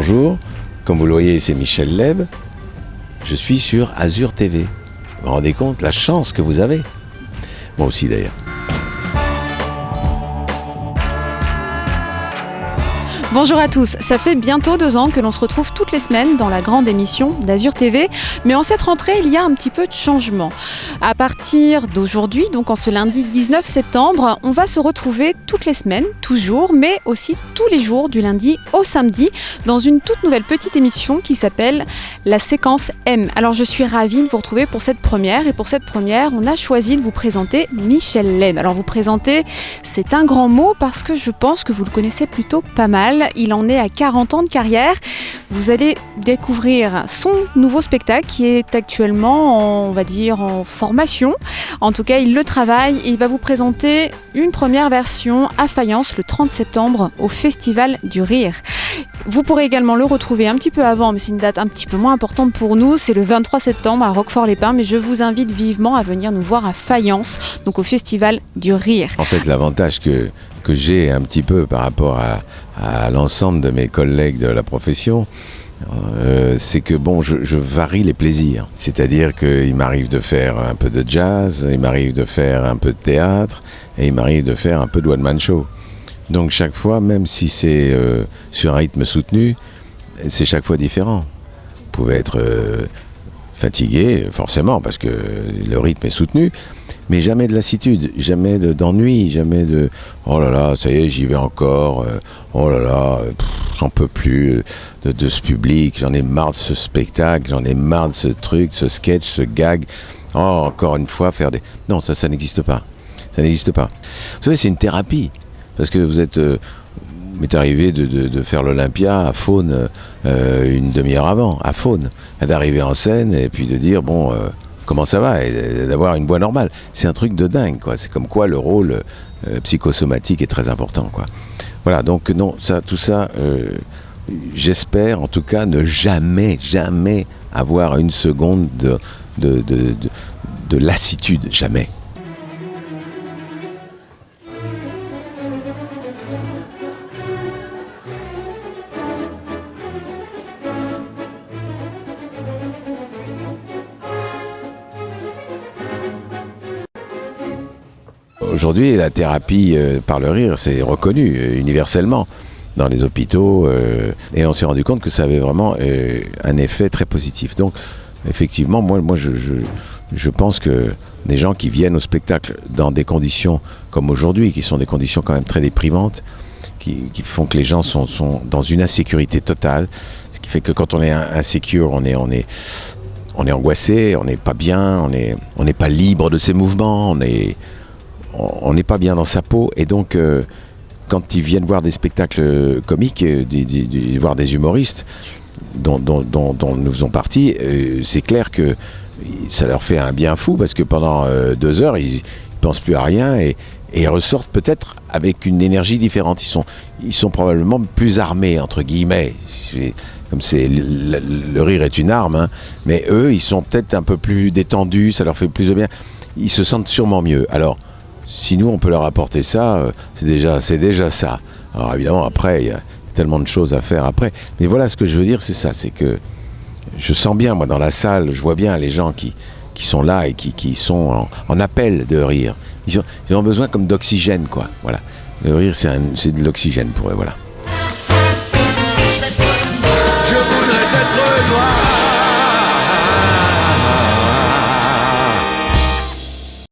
Bonjour, comme vous le voyez, c'est Michel Leb. Je suis sur Azur TV. Vous vous rendez compte la chance que vous avez? Moi aussi d'ailleurs. Bonjour à tous, ça fait bientôt 2 ans que l'on se retrouve toutes les semaines dans la grande émission d'Azur TV, mais en cette rentrée il y a un petit peu de changement. À partir d'aujourd'hui, donc en ce lundi 19 septembre, on va se retrouver toutes les semaines, toujours, mais aussi tous les jours du lundi au samedi, dans une toute nouvelle petite émission qui s'appelle La Séquence M. Alors je suis ravie de vous retrouver pour cette première, et pour cette première, on a choisi de vous présenter Michel Leb. Alors vous présenter, c'est un grand mot parce que je pense que vous le connaissez plutôt pas mal. Il en est à 40 ans de carrière. Vous allez découvrir son nouveau spectacle qui est actuellement, on va dire, en formation. En tout cas, il le travaille et il va vous présenter une première version à Fayence le 30 septembre au Festival du Rire. Vous pourrez également le retrouver un petit peu avant, mais c'est une date un petit peu moins importante pour nous. C'est le 23 septembre à Roquefort-les-Pins, mais je vous invite vivement à venir nous voir à Fayence, donc au Festival du Rire. En fait, l'avantage que j'ai un petit peu par rapport à l'ensemble de mes collègues de la profession, c'est que bon, je varie les plaisirs. C'est-à-dire qu'il m'arrive de faire un peu de jazz, il m'arrive de faire un peu de théâtre, et il m'arrive de faire un peu de one-man show. Donc chaque fois, même si c'est sur un rythme soutenu, c'est chaque fois différent. Vous pouvez être fatigué, forcément, parce que le rythme est soutenu, mais jamais de lassitude, jamais d'ennui, jamais de « oh là là, ça y est, j'y vais encore, oh là là, j'en peux plus de ce public, j'en ai marre de ce spectacle, j'en ai marre de ce truc, ce sketch, ce gag, oh, encore une fois, faire des... » Non, ça n'existe pas. Ça n'existe pas. Vous savez, c'est une thérapie, parce que vous êtes... m'est arrivé de faire l'Olympia à Faune une demi-heure avant, à Faune, d'arriver en scène et puis de dire bon, comment ça va, et d'avoir une voix normale. C'est un truc de dingue, quoi. C'est comme quoi le rôle psychosomatique est très important, quoi. Voilà, donc non, tout ça, j'espère en tout cas ne jamais avoir une seconde de lassitude, jamais. Aujourd'hui, la thérapie par le rire, c'est reconnu universellement dans les hôpitaux et on s'est rendu compte que ça avait vraiment un effet très positif. Donc, effectivement, moi je pense que des gens qui viennent au spectacle dans des conditions comme aujourd'hui, qui sont des conditions quand même très déprimantes, qui font que les gens sont dans une insécurité totale, ce qui fait que quand on est insécure, on est angoissé, on n'est pas bien, on n'est pas libre de ses mouvements, on n'est pas bien dans sa peau, et donc quand ils viennent voir des spectacles comiques, voir des humoristes dont nous faisons partie, c'est clair que ça leur fait un bien fou, parce que pendant 2 heures ils pensent plus à rien et ils ressortent peut-être avec une énergie différente. Ils sont probablement plus armés, entre guillemets. Comme le rire est une arme, hein, mais eux ils sont peut-être un peu plus détendus, ça leur fait plus de bien. Ils se sentent sûrement mieux. Alors si nous on peut leur apporter ça, c'est déjà ça. Alors évidemment après il y a tellement de choses à faire après. Mais voilà, ce que je veux dire, c'est ça, c'est que je sens bien, moi dans la salle, je vois bien les gens qui sont là et qui sont en appel de rire. Ils ont besoin comme d'oxygène, quoi. Voilà. Le rire c'est de l'oxygène pour eux, voilà.